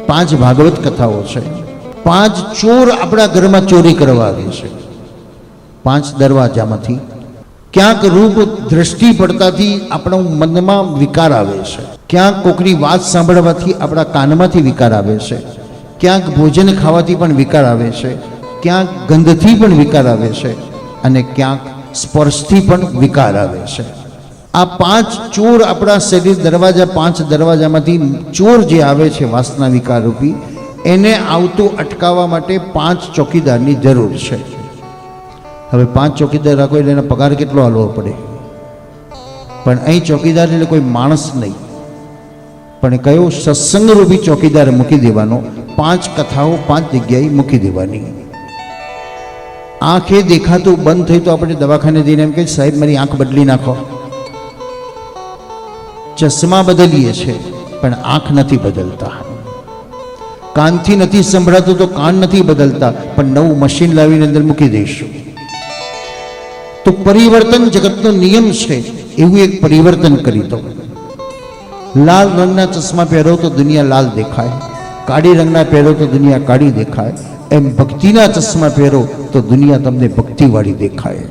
5 ભાગવત કથાઓ છે, 5 ચોર આપણા ઘરમાં ચોરી કરવા આવે છે, 5 દરવાજામાંથી ક્યાંક રૂપ દ્રષ્ટિ પડતાથી આપણા મનમાં વિકાર આવે છે, ક્યાંક કોકની વાત સાંભળવાથી આપણા કાનમાંથી વિકાર આવે છે, ક્યાંક ભોજન ખાવાથી પણ વિકાર આવે છે, ક્યાંક ગંધથી પણ વિકાર આવે છે, અને ક્યાંક સ્પર્શથી પણ વિકાર આવે છે. આ 5 ચોર આપણા શરીર દરવાજા, 5 દરવાજામાંથી ચોર જે આવે છે વાસના વિકાર રૂપી, એને આવતું અટકાવવા માટે 5 ચોકીદારની જરૂર છે. હવે 5 ચોકીદાર રાખો એટલે એનો પગાર કેટલો આલવો પડે? પણ અહીં ચોકીદાર એટલે કોઈ માણસ નહીં, પણ કયો સત્સંગ રૂપી ચોકીદાર મૂકી દેવાનો. 5 કથાઓ 5 જગ્યાએ મૂકી દેવાની. આંખે દેખાતું બંધ થઈ તો આપણે દવાખાને જઈને એમ કે સાહેબ મારી આંખ બદલી નાખો. ચશ્મા બદલીએ છે પણ આંખ નથી બદલતા. કાનથી નથી સંભળાતું તો કાન નથી બદલતા, પણ નવું મશીન લાવીને અંદર મૂકી દઈશું. તો પરિવર્તન જગતનો નિયમ છે, એવું એક પરિવર્તન કરી દો. લાલ રંગના ચશ્મા પહેરો તો દુનિયા લાલ દેખાય, કાળી રંગના પહેરો તો દુનિયા કાળી દેખાય. એમ ભક્તિના ચશ્મા પહેરો તો દુનિયા તમને ભક્તિવાળી દેખાય.